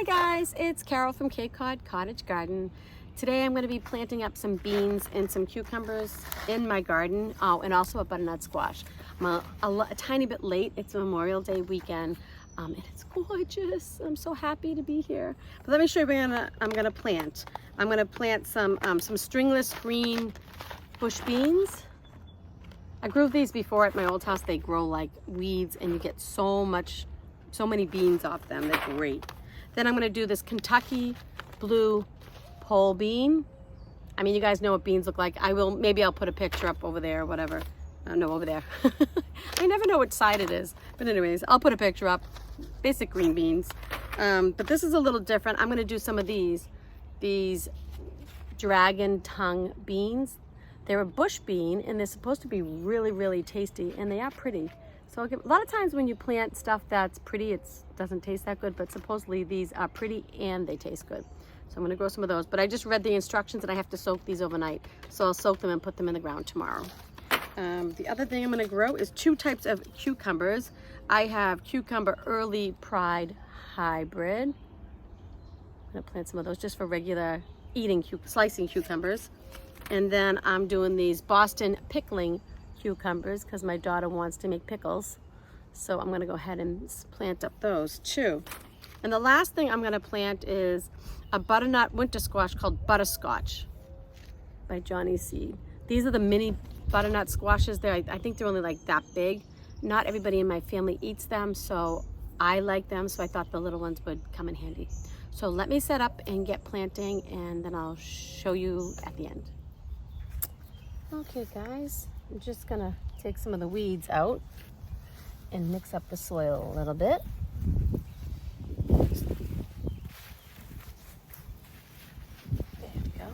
guys, it's Carol from Cape Cod Cottage Garden. Today I'm going to be planting up some beans and some cucumbers in my garden, and also a butternut squash. I'm a tiny bit late. It's Memorial Day weekend, and it's gorgeous. I'm so happy to be here. But let me show you what I'm going to plant. I'm going to plant some stringless green bush beans. I grew these before at my old house. They grow like weeds, and you get so many beans off them. They're great. Then I'm going to do this Kentucky blue pole bean. I mean, you guys know what beans look like. Maybe I'll put a picture up over there or whatever. No, over there. I never know which side it is. But anyways, I'll put a picture up. Basic green beans. But this is a little different. I'm going to do some of these dragon tongue beans. They're a bush bean, and they're supposed to be really, really tasty, and they are pretty. So a lot of times when you plant stuff that's pretty, it doesn't taste that good, but supposedly these are pretty and they taste good. So I'm gonna grow some of those, but I just read the instructions and I have to soak these overnight. So I'll soak them and put them in the ground tomorrow. The other thing I'm gonna grow is two types of cucumbers. I have cucumber early pride hybrid. I'm gonna plant some of those just for regular slicing cucumbers. And then I'm doing these Boston pickling cucumbers because my daughter wants to make pickles. So I'm gonna go ahead and plant up those too. And the last thing I'm gonna plant is a butternut winter squash called butterscotch by Johnny Seed. These are the mini butternut squashes. I think they're only like that big. Not everybody in my family eats them, so I like them, so I thought the little ones would come in handy. So let me set up and get planting, and then I'll show you at the end. Okay guys, I'm just gonna take some of the weeds out and mix up the soil a little bit. There we go.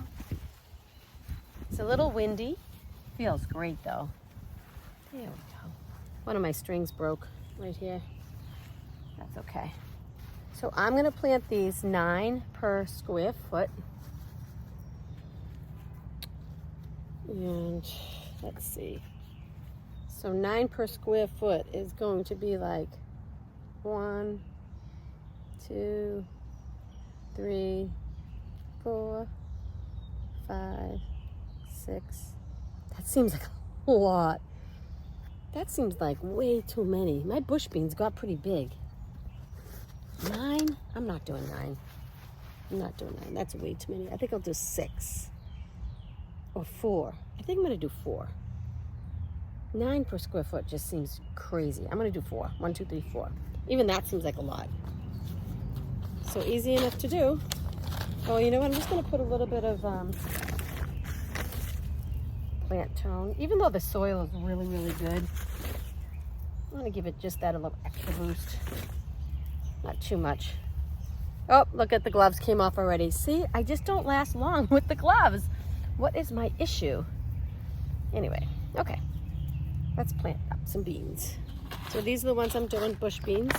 It's a little windy. Feels great though. There we go. One of my strings broke right here. That's okay. So I'm gonna plant these 9 per square foot. And let's see. So 9 per square foot is going to be like 1, 2, 3, 4, 5, 6. That seems like a lot. That seems like way too many. My bush beans got pretty big. 9? I'm not doing 9. I'm not doing 9. That's way too many. I think I'll do 6. Or 4. I think I'm gonna do 4. 9 per square foot just seems crazy. I'm gonna do 4. 1, 2, 3, 4. Even that seems like a lot. So easy enough to do. Oh, you know what? I'm just gonna put a little bit of plant tone. Even though the soil is really, really good, I'm gonna give it just that a little extra boost. Not too much. Oh, look at the gloves came off already. See, I just don't last long with the gloves. What is my issue? Anyway, okay. Let's plant up some beans. So these are the ones I'm doing, bush beans.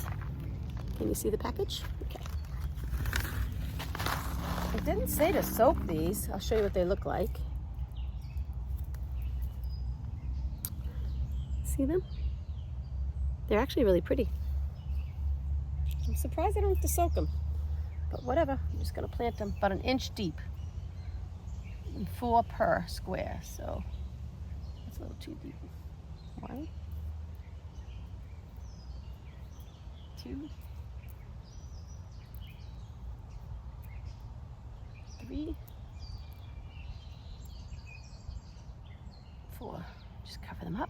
Can you see the package? Okay. It didn't say to soak these. I'll show you what they look like. See them? They're actually really pretty. I'm surprised I don't have to soak them. But whatever, I'm just gonna plant them about 1 inch deep. 4 per square, so that's a little too deep. 1, 2, 3, 4. Just cover them up.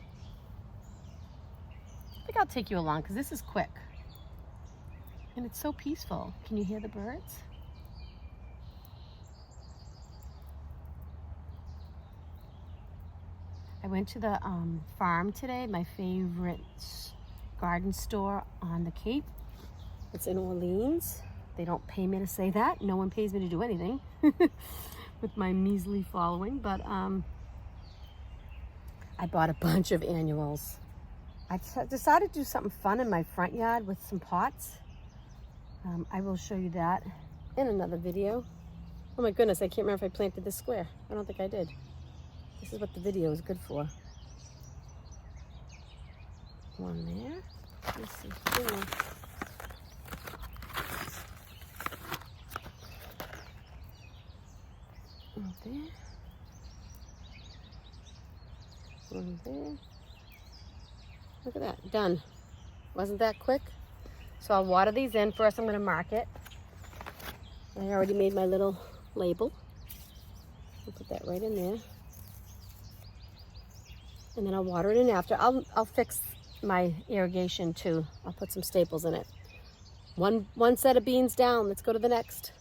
I think I'll take you along because this is quick. And it's so peaceful. Can you hear the birds? I went to the farm today, my favorite garden store on the Cape. It's in Orleans. They don't pay me to say that. No one pays me to do anything with my measly following, but I bought a bunch of annuals. I decided to do something fun in my front yard with some pots. I will show you that in another video. Oh my goodness, I can't remember if I planted this square. I don't think I did. This is what the video is good for. 1 there. Let's see. 2 more. One there. Look at that, done. Wasn't that quick? So I'll water these in. First I'm gonna mark it. I already made my little label. I'll put that right in there. And then I'll water it in after. I'll fix my irrigation too. I'll put some staples in it. One set of beans down. Let's go to the next.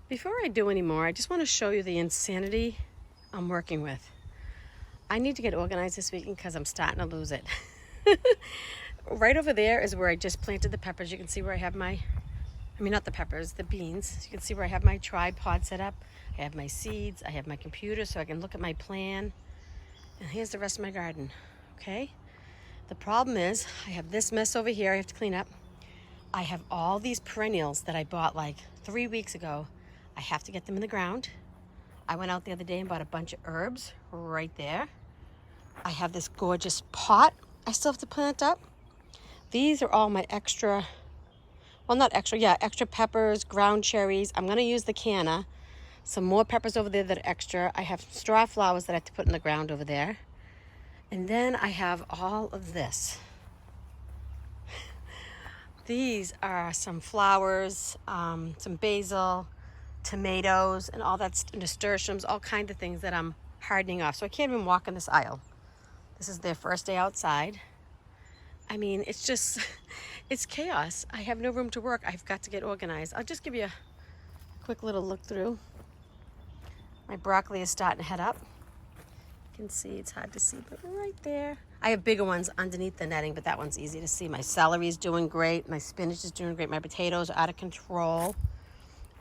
Before I do any more, I just want to show you the insanity I'm working with. I need to get organized this weekend because I'm starting to lose it. Right over there is where I just planted the peppers. You can see where I have not the peppers, the beans. You can see where I have my tripod set up. I have my seeds. I have my computer so I can look at my plan. And here's the rest of my garden, okay? The problem is I have this mess over here I have to clean up. I have all these perennials that I bought like 3 weeks ago. I have to get them in the ground. I went out the other day and bought a bunch of herbs right there. I have this gorgeous pot I still have to plant up. These are all my extra peppers, ground cherries. I'm gonna use the canna. Some more peppers over there that are extra. I have straw flowers that I have to put in the ground over there. And then I have all of this. These are some flowers, some basil, tomatoes, and all that, nasturtiums, all kinds of things that I'm hardening off. So I can't even walk in this aisle. This is their first day outside. I mean, it's just, it's chaos. I have no room to work. I've got to get organized. I'll just give you a quick little look through. My broccoli is starting to head up. You can see, it's hard to see, but right there. I have bigger ones underneath the netting, but that one's easy to see. My celery is doing great. My spinach is doing great. My potatoes are out of control.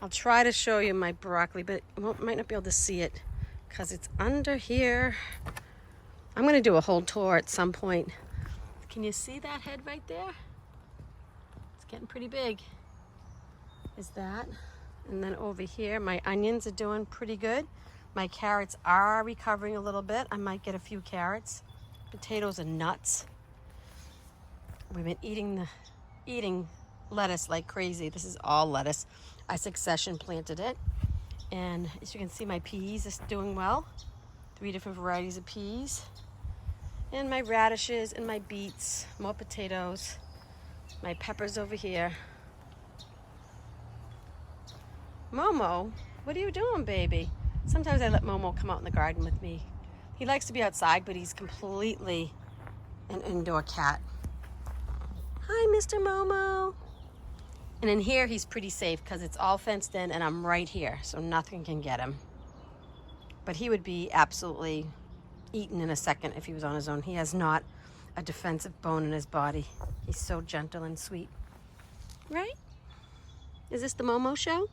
I'll try to show you my broccoli, but might not be able to see it because it's under here. I'm going to do a whole tour at some point. Can you see that head right there? It's getting pretty big. Is that? And then over here, my onions are doing pretty good. My carrots are recovering a little bit. I might get a few carrots. Potatoes and nuts. We've been eating lettuce like crazy. This is all lettuce. I succession planted it. And as you can see, my peas is doing well. 3 different varieties of peas. And my radishes and my beets, more potatoes, my peppers over here. Momo, what are you doing, baby? Sometimes I let Momo come out in the garden with me. He likes to be outside, but he's completely an indoor cat. Hi, Mr. Momo. And in here, he's pretty safe because it's all fenced in and I'm right here, so nothing can get him. But he would be absolutely eaten in a second if he was on his own. He has not a defensive bone in his body. He's so gentle and sweet. Right? Is this the Momo show?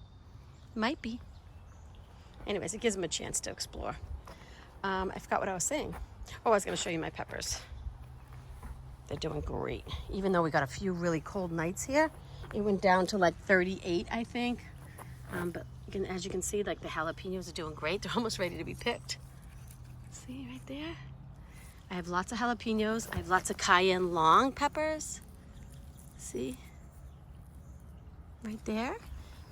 Might be. Anyways, it gives him a chance to explore. I forgot what I was saying. Oh, I was going to show you my peppers. They're doing great. Even though we got a few really cold nights here, it went down to like 38, I think. But as you can see, like the jalapenos are doing great. They're almost ready to be picked. See right there? I have lots of jalapenos. I have lots of cayenne long peppers. See? Right there.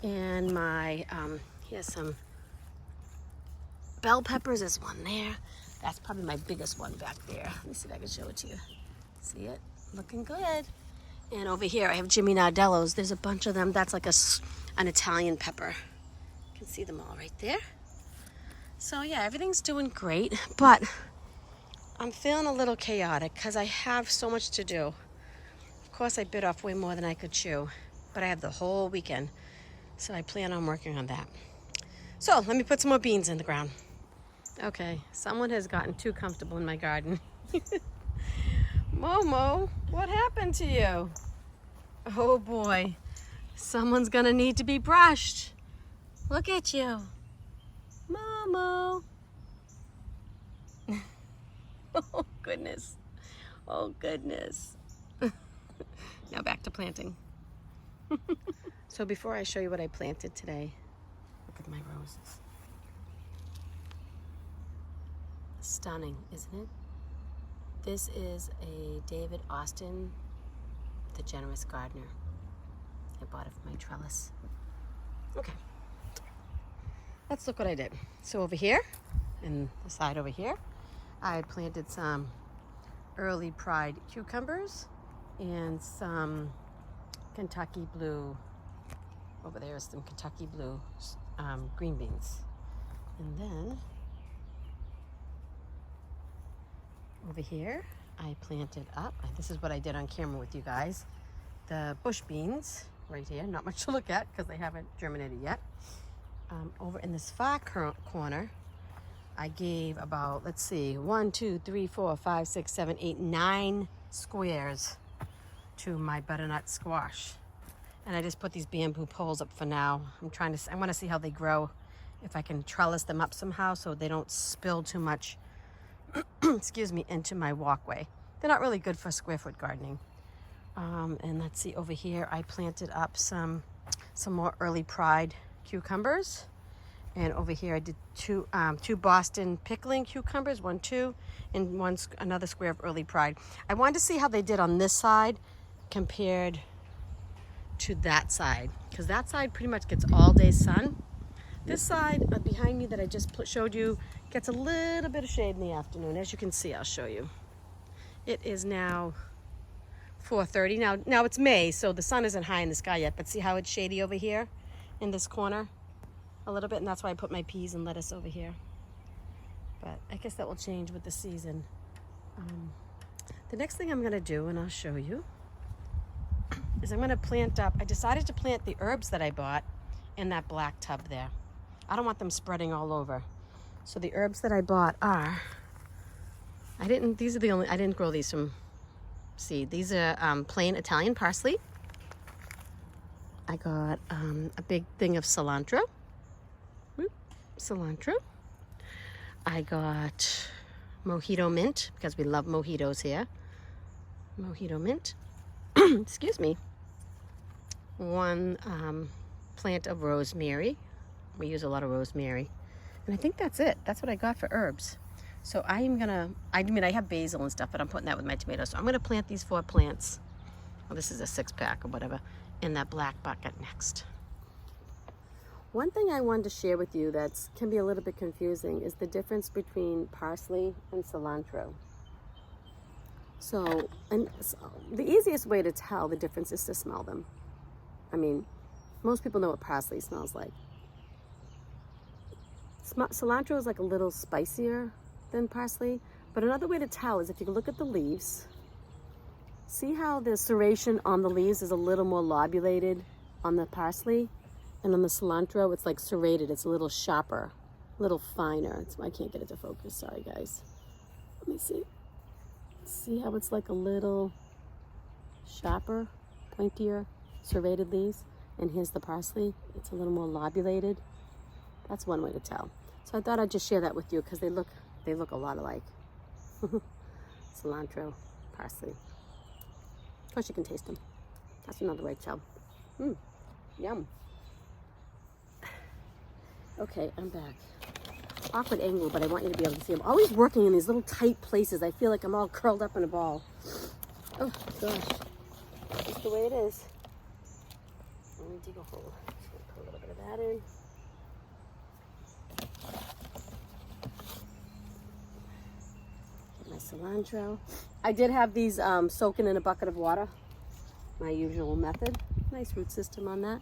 And my, here's some bell peppers. There's one there. That's probably my biggest one back there. Let me see if I can show it to you. See it? Looking good. And over here I have Jimmy Nardellos. There's a bunch of them. That's like an Italian pepper. You can see them all right there. So yeah, everything's doing great, but I'm feeling a little chaotic because I have so much to do. Of course, I bit off way more than I could chew, but I have the whole weekend, so I plan on working on that. So let me put some more beans in the ground. Okay, someone has gotten too comfortable in my garden. Momo, what happened to you? Oh boy, someone's gonna need to be brushed. Look at you. Momo. Oh goodness. Oh goodness. Now back to planting. So before I show you what I planted today, look at my roses. Stunning, isn't it? This is a David Austin, the Generous Gardener. I bought it for my trellis. Okay. Let's look what I did. So over here, and the side over here, I planted some early pride cucumbers and some Kentucky blue. Over there is some Kentucky blue green beans. And then over here, I planted up, this is what I did on camera with you guys, the bush beans right here. Not much to look at because they haven't germinated yet. Over in this far corner, I gave about, let's see, 1, 2, 3, 4, 5, 6, 7, 8, 9 squares to my butternut squash. And I just put these bamboo poles up for now. I want to see how they grow, if I can trellis them up somehow so they don't spill too much, excuse me, into my walkway. They're not really good for square foot gardening. And let's see, over here I planted up some more early pride cucumbers. And over here I did two Boston pickling cucumbers, 1, 2, and another square of early pride. I wanted to see how they did on this side compared to that side, because that side pretty much gets all day sun. This side behind me that I just showed you gets a little bit of shade in the afternoon. As you can see, I'll show you. It is now 4:30. Now it's May, so the sun isn't high in the sky yet, but see how it's shady over here in this corner a little bit, and that's why I put my peas and lettuce over here. But I guess that will change with the season. The next thing I'm gonna do, and I'll show you, is I'm gonna plant up, I decided to plant the herbs that I bought in that black tub there. I don't want them spreading all over. So the herbs that I bought are, I didn't grow these from seed. These are plain Italian parsley. I got a big thing of cilantro. I got mojito mint, because we love mojitos here. Mojito mint. Excuse me. 1 plant of rosemary. We use a lot of rosemary. And I think that's it. That's what I got for herbs. So I have basil and stuff, but I'm putting that with my tomatoes. So I'm gonna plant these 4 plants. Well, this is a 6-pack or whatever, in that black bucket next. One thing I wanted to share with you that can be a little bit confusing is the difference between parsley and cilantro. So the easiest way to tell the difference is to smell them. I mean, most people know what parsley smells like. Cilantro is like a little spicier than parsley, but another way to tell is if you look at the leaves, see how the serration on the leaves is a little more lobulated on the parsley, and on the cilantro it's like serrated, it's a little sharper, a little finer. I can't get it to focus, sorry guys. Let me see. See how it's like a little sharper, pointier, serrated leaves? And here's the parsley, it's a little more lobulated. That's one way to tell. So I thought I'd just share that with you because they look a lot alike. Cilantro, parsley. Of course you can taste them. That's another way to tell. Yum. Okay, I'm back. Awkward angle, but I want you to be able to see. I'm always working in these little tight places. I feel like I'm all curled up in a ball. Oh gosh, just the way it is. Let me dig a hole. Just gonna put a little bit of that in. Get my cilantro. I did have these soaking in a bucket of water. My usual method. Nice root system on that.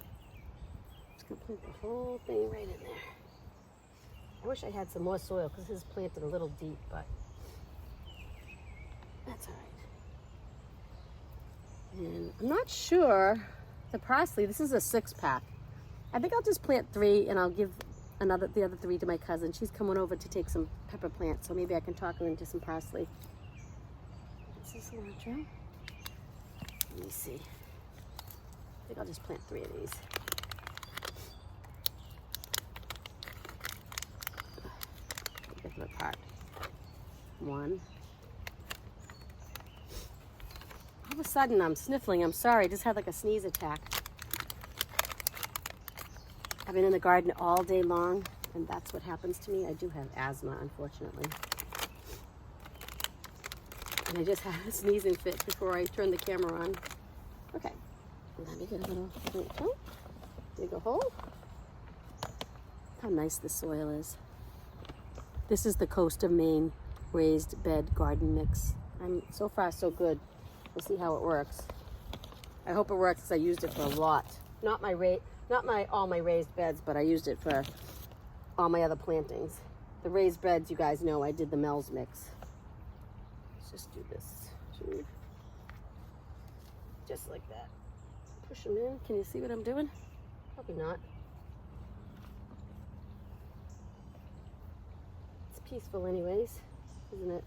Just gonna plant the whole thing right in there. I wish I had some more soil because this is planted a little deep, but that's all right. And I'm not sure, the parsley, this is a 6-pack. I think I'll just plant 3 and I'll give the other 3 to my cousin. She's coming over to take some pepper plants, so maybe I can talk her into some parsley. This is cilantro. Let me see. I think I'll just plant 3 of these. Get them apart. 1. All of a sudden I'm sniffling. I'm sorry. I just had like a sneeze attack. I've been in the garden all day long, and that's what happens to me. I do have asthma, unfortunately. And I just had a sneezing fit before I turned the camera on. Okay. Let me get a little dig a hole. How nice the soil is. This is the coast of Maine, raised bed garden mix. So far so good. We'll see how it works. I hope it works because I used it for a lot. Not all my raised beds, but I used it for all my other plantings. The raised beds, you guys know I did the Mel's mix. Let's just do this. Just like that. Push them in. Can you see what I'm doing? Probably not. It's peaceful anyways, isn't it?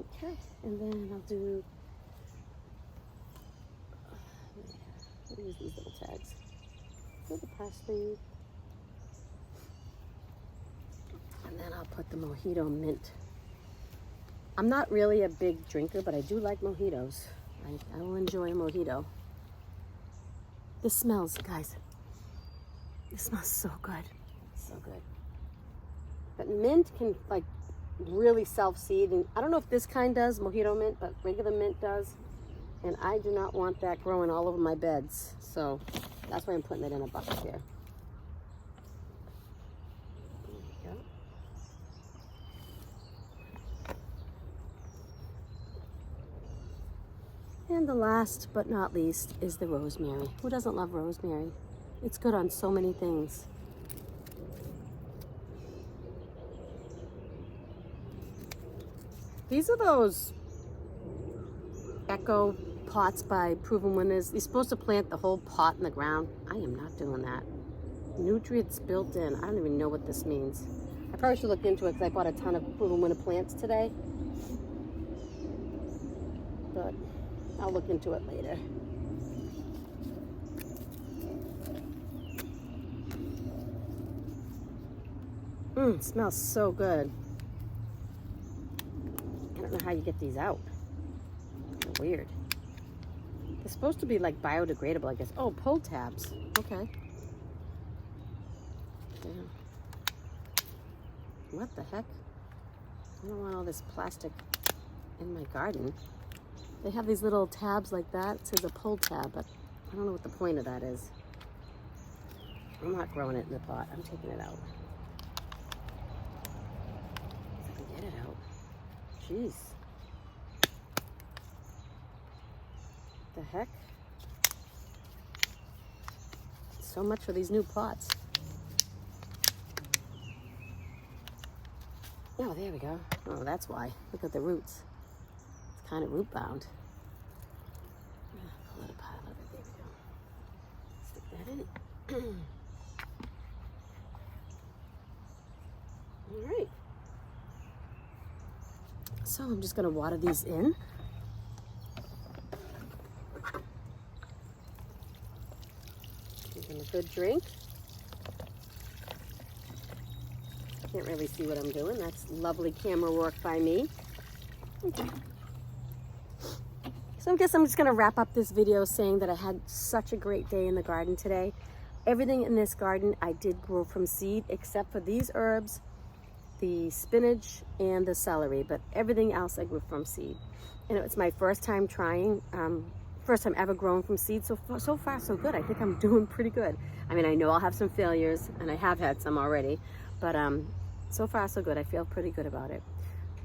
Okay, and then I'll do, use these little tags. Do the parsley. And then I'll put the mojito mint. I'm not really a big drinker, but I do like mojitos. I will enjoy a mojito. This smells, guys. This smells so good. So good. But mint can like really self-seed. And I don't know if this kind does, mojito mint, but regular mint does. And I do not want that growing all over my beds. So that's why I'm putting it in a bucket here. There we go. And the last but not least is the rosemary. Who doesn't love rosemary? It's good on so many things. These are those Echo pots by Proven Winners. You're supposed to plant the whole pot in the ground. I am not doing that. Nutrients built in. I don't even know what this means. I probably should look into it because I bought a ton of Proven Winner plants today. But I'll look into it later. It smells so good. I don't know how you get these out. They're weird. They're supposed to be like biodegradable, I guess. Oh, pull tabs. Okay. Yeah. What the heck? I don't want all this plastic in my garden. They have these little tabs like that. It says a pull tab, but I don't know what the point of that is. I'm not growing it in the pot. I'm taking it out. If I can get it out. Jeez. What the heck? So much for these new pots. Oh, there we go. Oh, that's why. Look at the roots. It's kind of root bound. Pull it apart a little bit. There we go. Stick that in. All right. So I'm just going to water these in. Give them a good drink. Can't really see what I'm doing. That's lovely camera work by me. Okay. So I guess I'm just going to wrap up this video saying that I had such a great day in the garden today. Everything in this garden I did grow from seed except for these herbs, the spinach, and the celery, but everything else I grew from seed. And it's my first time trying, first time ever growing from seed. So far so good. I think I'm doing pretty good. I mean, I know I'll have some failures, and I have had some already, but so far so good. I feel pretty good about it.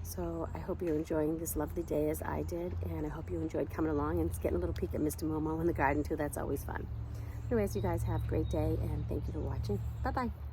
So I hope you're enjoying this lovely day as I did, and I hope you enjoyed coming along and getting a little peek at Mr. Momo in the garden too. That's always fun. Anyways, you guys have a great day, and thank you for watching. Bye-bye.